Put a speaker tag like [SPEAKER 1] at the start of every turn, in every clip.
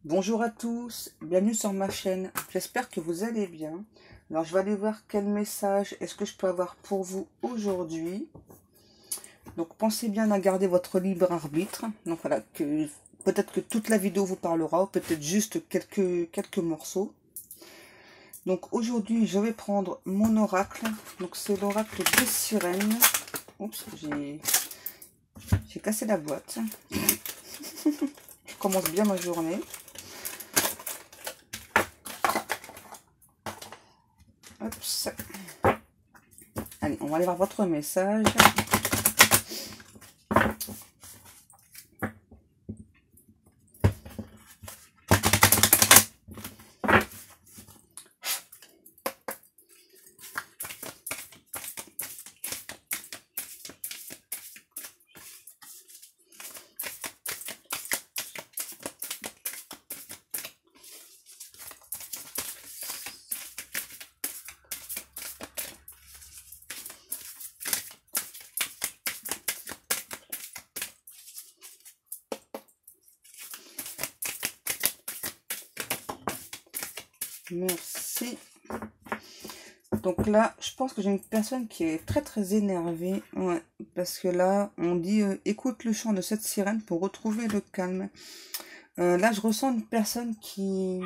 [SPEAKER 1] Bonjour à tous, bienvenue sur ma chaîne, j'espère que vous allez bien. Alors je vais aller voir quel message est-ce que je peux avoir pour vous aujourd'hui. Donc pensez bien à garder votre libre arbitre. Donc voilà, que peut-être que toute la vidéo vous parlera, ou peut-être juste quelques morceaux. Donc aujourd'hui je vais prendre mon oracle. Donc c'est l'oracle des sirènes. Oups, j'ai cassé la boîte. Je commence bien ma journée. Oups. Allez, on va aller voir votre message. Merci. Donc là, je pense que j'ai une personne qui est très énervée. Ouais, parce que là, on dit écoute le chant de cette sirène pour retrouver le calme. Là, je ressens une personne qui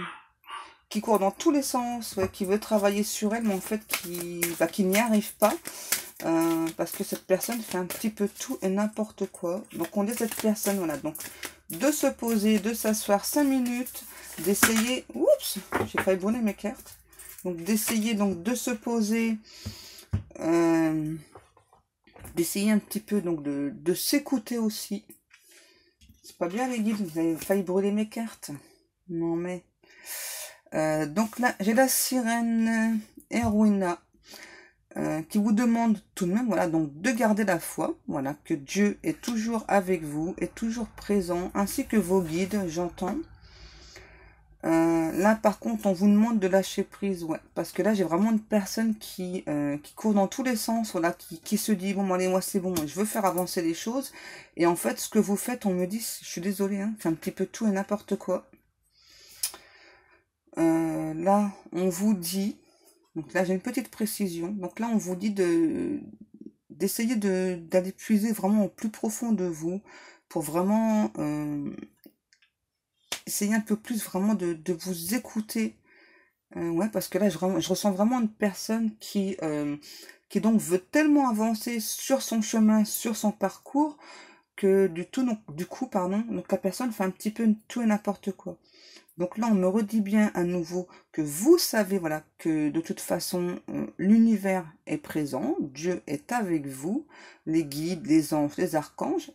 [SPEAKER 1] court dans tous les sens, ouais, qui veut travailler sur elle, mais en fait qui n'y arrive pas. Parce que cette personne fait un petit peu tout et n'importe quoi. Donc on dit à cette personne, voilà, donc de se poser, de s'asseoir 5 minutes, d'essayer, oups, j'ai failli brûler mes cartes, donc d'essayer donc de se poser, d'essayer un petit peu donc de s'écouter aussi. C'est pas bien les guides, vous avez failli brûler mes cartes. Non mais... donc là, j'ai la sirène Erwina. Qui vous demande tout de même, voilà, donc de garder la foi, voilà, que Dieu est toujours avec vous, est toujours présent, ainsi que vos guides, j'entends. Là, par contre, on vous demande de lâcher prise, ouais, parce que là, j'ai vraiment une personne qui court dans tous les sens, voilà, qui se dit, bon, allez, moi, c'est bon, je veux faire avancer les choses, et en fait, ce que vous faites, on me dit, je suis désolée, hein, c'est un petit peu tout et n'importe quoi. Là, on vous dit... Donc là, j'ai une petite précision. Donc là, on vous dit d'essayer d'aller puiser vraiment au plus profond de vous pour vraiment essayer un peu plus vraiment de vous écouter. Ouais, parce que là, je ressens vraiment une personne qui donc veut tellement avancer sur son chemin, sur son parcours, que du coup, donc la personne fait un petit peu tout et n'importe quoi. Donc là, on me redit bien à nouveau que vous savez, voilà, que de toute façon, l'univers est présent, Dieu est avec vous, les guides, les anges, les archanges.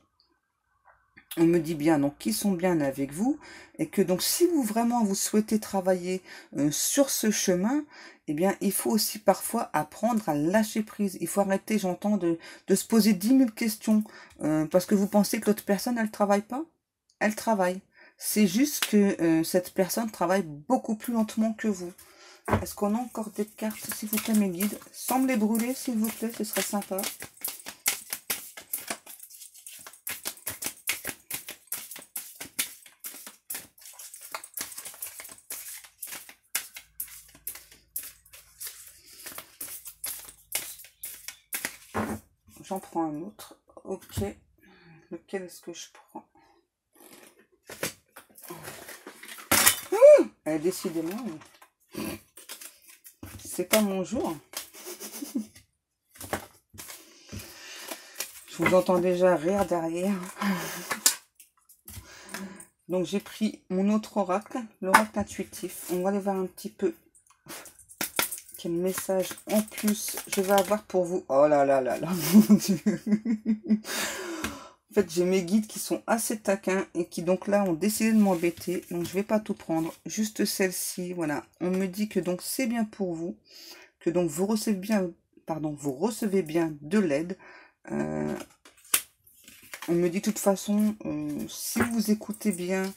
[SPEAKER 1] On me dit bien donc qu'ils sont bien avec vous et que donc si vous vraiment vous souhaitez travailler sur ce chemin, eh bien il faut aussi parfois apprendre à lâcher prise. Il faut arrêter, j'entends, de se poser 10 000 questions parce que vous pensez que l'autre personne, elle travaille pas? Elle travaille. C'est juste que cette personne travaille beaucoup plus lentement que vous. Est-ce qu'on a encore des cartes, s'il vous plaît, mes guides? Sans me les brûler, s'il vous plaît, ce serait sympa. J'en prends un autre. Ok. Lequel est-ce que je prends? Décidément, c'est pas mon jour. Je vous entends déjà rire derrière. Donc j'ai pris mon autre oracle, l'oracle intuitif. On va aller voir un petit peu quel message en plus je vais avoir pour vous. Oh là là là là, mon Dieu. En fait, j'ai mes guides qui sont assez taquins et qui donc là ont décidé de m'embêter. Donc je vais pas tout prendre, juste celle-ci. Voilà, on me dit que donc c'est bien pour vous, que donc vous recevez bien, vous recevez bien de l'aide. On me dit de toute façon, si vous écoutez bien,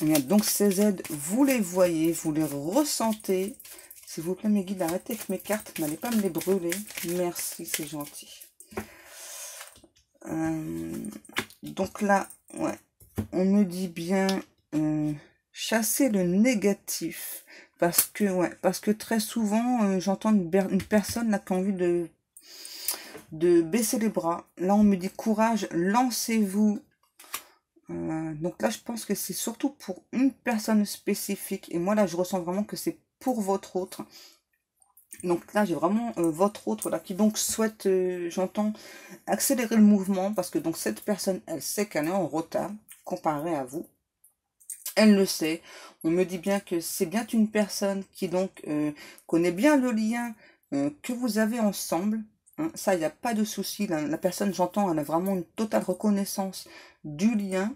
[SPEAKER 1] donc ces aides, vous les voyez, vous les ressentez. S'il vous plaît, mes guides, arrêtez avec mes cartes, n'allez pas me les brûler. Merci, c'est gentil. Donc là, ouais, on me dit bien chasser le négatif. Parce que très souvent, j'entends une personne là qui a envie de baisser les bras. Là, on me dit courage, lancez-vous. Donc là, je pense que c'est surtout pour une personne spécifique. Et moi, là, je ressens vraiment que c'est pour votre autre. Donc là, j'ai vraiment votre autre là qui donc souhaite, j'entends, accélérer le mouvement. Parce que donc cette personne, elle sait qu'elle est en retard comparé à vous. Elle le sait. On me dit bien que c'est bien une personne qui donc connaît bien le lien que vous avez ensemble. Hein. Ça, il n'y a pas de souci. La personne, j'entends, elle a vraiment une totale reconnaissance du lien.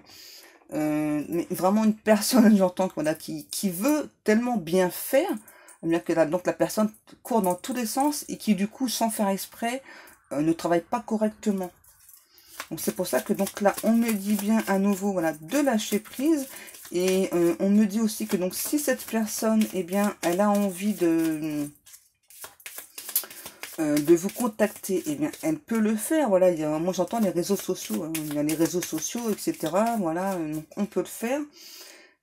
[SPEAKER 1] Mais vraiment une personne, j'entends, voilà, qui veut tellement bien faire, bien que donc la personne court dans tous les sens et qui du coup, sans faire exprès, ne travaille pas correctement. Donc c'est pour ça que donc là, on me dit bien à nouveau, voilà, de lâcher prise. Et on me dit aussi que donc si cette personne, eh bien, elle a envie de vous contacter, eh bien, elle peut le faire. Voilà, moi j'entends les réseaux sociaux, hein, il y a les réseaux sociaux, etc. Voilà, donc on peut le faire.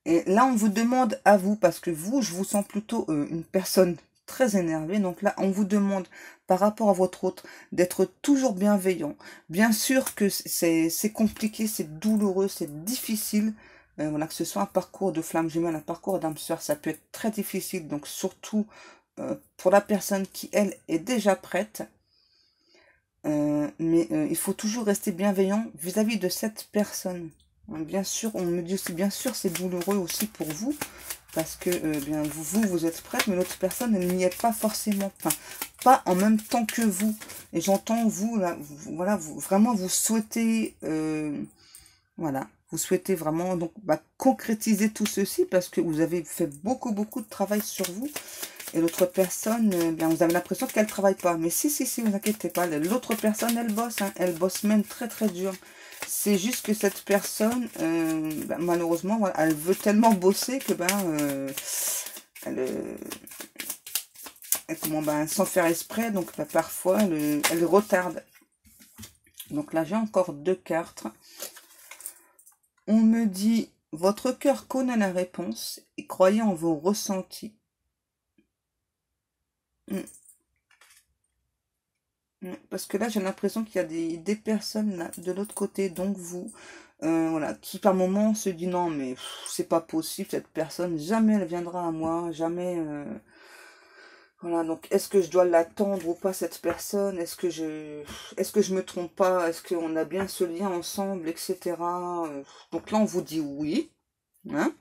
[SPEAKER 1] Et là, on vous demande à vous, parce que vous, je vous sens plutôt une personne très énervée. Donc là, on vous demande par rapport à votre autre d'être toujours bienveillant. Bien sûr que c'est compliqué, c'est douloureux, c'est difficile. Voilà, que ce soit un parcours de flamme jumelle, un parcours d'âme sœur, ça peut être très difficile. Donc surtout pour la personne qui, elle, est déjà prête. Mais il faut toujours rester bienveillant vis-à-vis de cette personne. Bien sûr, on me dit aussi, bien sûr, c'est douloureux aussi pour vous, parce que bien vous êtes prête, mais l'autre personne, elle n'y est pas forcément, enfin, pas en même temps que vous. Et j'entends vous là, voilà, vraiment vous souhaitez, voilà, vous souhaitez vraiment donc concrétiser tout ceci parce que vous avez fait beaucoup de travail sur vous. Et l'autre personne, bien, vous avez l'impression qu'elle ne travaille pas. Mais si, vous inquiétez pas. L'autre personne, elle bosse. Hein, elle bosse même très dur. C'est juste que cette personne, malheureusement, voilà, elle veut tellement bosser que, sans faire exprès, donc parfois, elle retarde. Donc là, j'ai encore 2 cartes. On me dit, votre cœur connaît la réponse et croyez en vos ressentis. Parce que là, j'ai l'impression qu'il y a des personnes là, de l'autre côté, donc vous, voilà, qui par moment se dit non, mais c'est pas possible, cette personne, jamais elle viendra à moi, jamais. Voilà, donc est-ce que je dois l'attendre ou pas, cette personne? Est-ce que je me trompe pas? Est-ce qu'on a bien ce lien ensemble, etc. Donc là, on vous dit oui. Hein.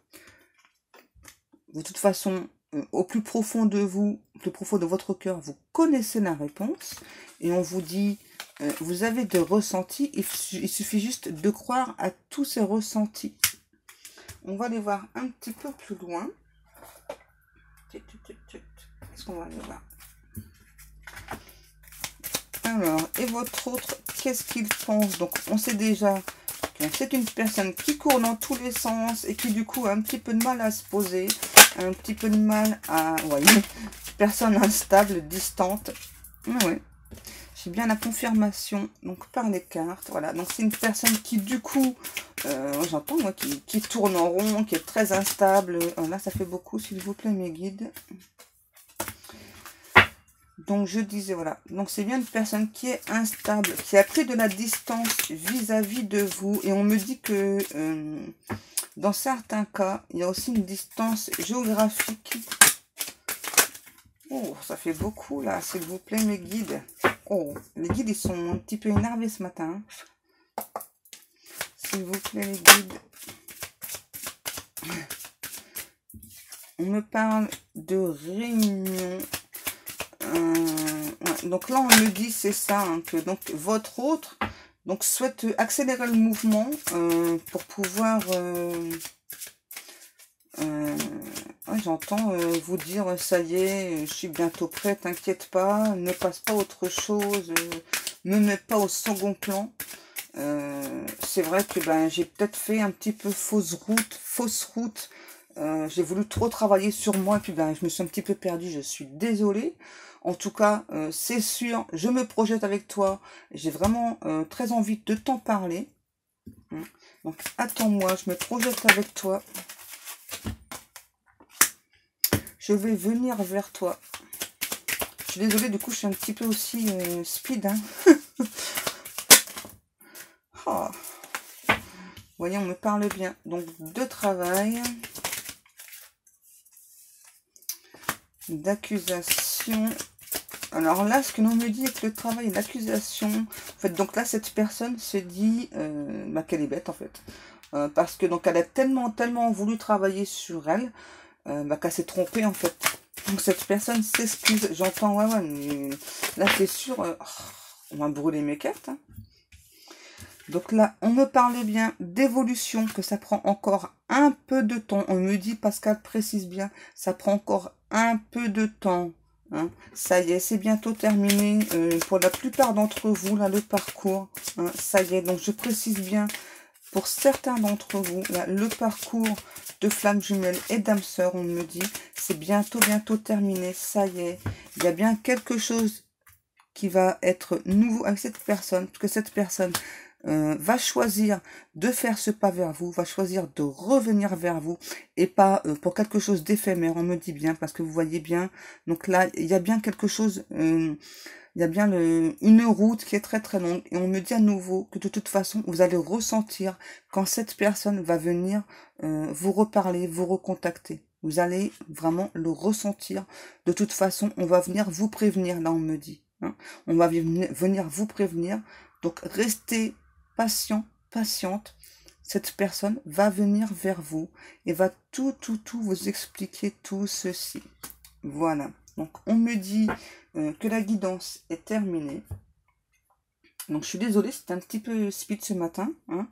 [SPEAKER 1] De toute façon, au plus profond de vous, au plus profond de votre cœur, vous connaissez la réponse. Et on vous dit, vous avez des ressentis, il suffit juste de croire à tous ces ressentis. On va aller voir un petit peu plus loin. Qu'est-ce qu'on va aller voir? Alors, et votre autre, qu'est-ce qu'il pense? Donc, on sait déjà que c'est une personne qui court dans tous les sens et qui, du coup, a un petit peu de mal à se poser, un petit peu de mal à... Vous voyez, personne instable, distante. Oui. J'ai bien la confirmation, donc par les cartes, voilà. Donc c'est une personne qui du coup, j'entends moi, qui tourne en rond, qui est très instable. Là, ça fait beaucoup, s'il vous plaît, mes guides. Donc je disais, voilà. Donc c'est bien une personne qui est instable, qui a pris de la distance vis-à-vis de vous. Et on me dit que dans certains cas, il y a aussi une distance géographique. Oh, ça fait beaucoup là, s'il vous plaît, mes guides. Oh, les guides, ils sont un petit peu énervés ce matin. S'il vous plaît, les guides. On me parle de réunion. Ouais, donc là, on me dit, c'est ça, hein, que donc votre autre donc souhaite accélérer le mouvement pour pouvoir... j'entends vous dire, ça y est, je suis bientôt prête, t'inquiète pas, ne passe pas autre chose, ne mets pas au second plan. C'est vrai que j'ai peut-être fait un petit peu fausse route. J'ai voulu trop travailler sur moi, et puis je me suis un petit peu perdue, je suis désolée. En tout cas, c'est sûr, je me projette avec toi, j'ai vraiment très envie de t'en parler. Donc attends-moi, je me projette avec toi. je vais venir vers toi. Je suis désolée, du coup, je suis un petit peu aussi speed. Hein. Oh. Voyons, on me parle bien. Donc, de travail, d'accusation. Alors là, ce que l'on me dit avec le travail et l'accusation, en fait, donc là, cette personne se dit qu'elle est bête, en fait. Parce que, donc, elle a tellement voulu travailler sur elle, qu'elle s'est trompée, en fait. Donc, cette personne s'excuse. J'entends, ouais, mais là, c'est sûr, on va brûler mes cartes, hein. Donc là, on me parle bien d'évolution, que ça prend encore un peu de temps. On me dit, Pascal précise bien, ça prend encore un peu de temps. Hein. Ça y est, c'est bientôt terminé pour la plupart d'entre vous, là, le parcours. Hein. Ça y est, donc je précise bien, pour certains d'entre vous, là, le parcours de flamme jumelle et d'âme sœur, on me dit, c'est bientôt terminé. Ça y est, il y a bien quelque chose qui va être nouveau avec cette personne, parce que cette personne va choisir de faire ce pas vers vous, va choisir de revenir vers vous, et pas pour quelque chose d'éphémère, on me dit bien, parce que vous voyez bien, donc là, il y a bien quelque chose, il y a bien une route qui est très longue, et on me dit à nouveau que de toute façon, vous allez ressentir quand cette personne va venir vous reparler, vous recontacter. Vous allez vraiment le ressentir. De toute façon, on va venir vous prévenir, là on me dit. Hein. On va venir vous prévenir. Donc, restez patient, patiente. Cette personne va venir vers vous et va tout vous expliquer tout ceci. Voilà. Donc, on me dit que la guidance est terminée. Donc, je suis désolée, c'est un petit peu speed ce matin. Hein.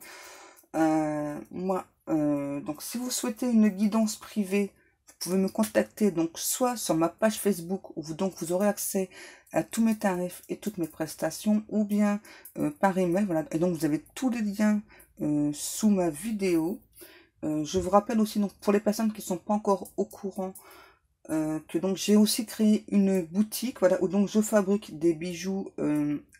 [SPEAKER 1] Donc, si vous souhaitez une guidance privée, vous pouvez me contacter donc soit sur ma page Facebook où vous aurez accès à tous mes tarifs et toutes mes prestations, ou bien par email. Voilà. Et donc, vous avez tous les liens sous ma vidéo. Je vous rappelle aussi, donc, pour les personnes qui ne sont pas encore au courant, que donc j'ai aussi créé une boutique, voilà, où donc je fabrique des bijoux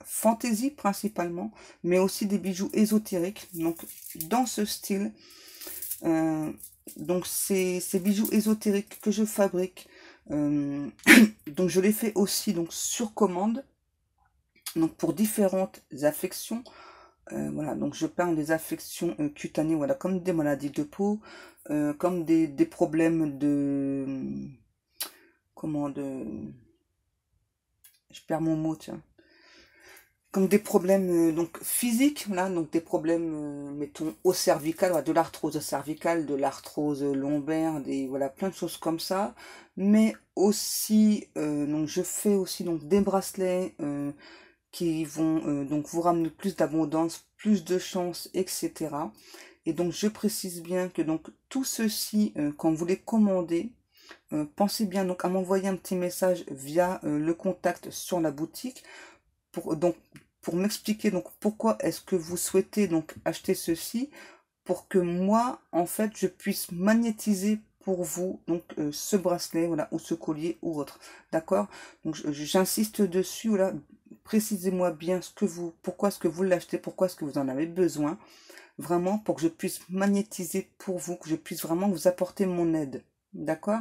[SPEAKER 1] fantaisie principalement, mais aussi des bijoux ésotériques, donc dans ce style. Donc ces bijoux ésotériques que je fabrique, donc je les fais aussi donc sur commande, donc pour différentes affections. Voilà, donc je parle des affections cutanées, voilà, comme des maladies de peau, comme des problèmes de... Je perds mon mot, tiens. Comme des problèmes donc physiques, voilà, donc des problèmes, mettons, au cervical, voilà, de l'arthrose cervicale, de l'arthrose lombaire, voilà, plein de choses comme ça. Mais aussi, donc je fais aussi donc des bracelets qui vont donc vous ramener plus d'abondance, plus de chance, etc. Et donc je précise bien que donc tout ceci, quand vous les commandez, pensez bien donc à m'envoyer un petit message via le contact sur la boutique pour m'expliquer donc pourquoi est-ce que vous souhaitez donc acheter ceci, pour que moi en fait je puisse magnétiser pour vous donc ce bracelet, voilà, ou ce collier ou autre. D'accord? Donc j'insiste dessus, voilà, précisez-moi bien pourquoi est-ce que vous l'achetez, pourquoi est-ce que vous en avez besoin, vraiment, pour que je puisse magnétiser pour vous, que je puisse vraiment vous apporter mon aide. D'accord?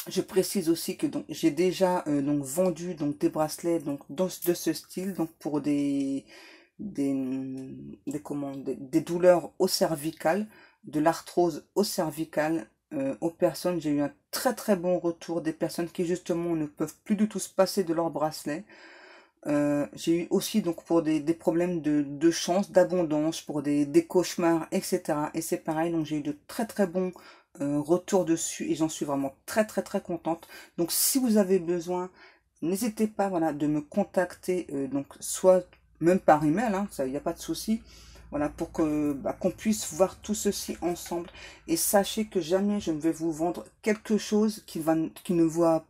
[SPEAKER 1] Je précise aussi que donc j'ai déjà donc vendu donc des bracelets donc de ce style, donc pour des douleurs au cervical, de l'arthrose au cervical, aux personnes. J'ai eu un très bon retour des personnes qui justement ne peuvent plus du tout se passer de leurs bracelets. J'ai eu aussi donc pour des problèmes de chance, d'abondance, pour des cauchemars, etc. Et c'est pareil, donc j'ai eu de très bons retours dessus et j'en suis vraiment très contente. Donc si vous avez besoin, n'hésitez pas, voilà, de me contacter, donc soit même par email, hein, ça, il n'y a pas de souci. Voilà, pour que qu'on puisse voir tout ceci ensemble. Et sachez que jamais je ne vais vous vendre quelque chose qui ne va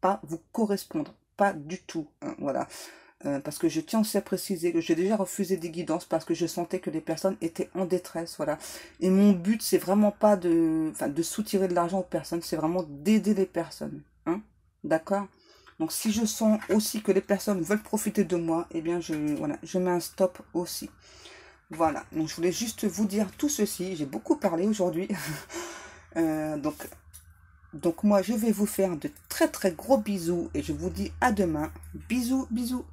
[SPEAKER 1] pas vous correspondre. Pas du tout. Hein, voilà. Parce que je tiens aussi à préciser que j'ai déjà refusé des guidances parce que je sentais que les personnes étaient en détresse. Voilà. Et mon but, c'est vraiment pas de soutirer de l'argent aux personnes. C'est vraiment d'aider les personnes. Hein, d'accord? Donc si je sens aussi que les personnes veulent profiter de moi, eh bien je mets un stop aussi. Voilà, donc je voulais juste vous dire tout ceci. J'ai beaucoup parlé aujourd'hui. Donc, moi, je vais vous faire de très très gros bisous et je vous dis à demain. Bisous, bisous.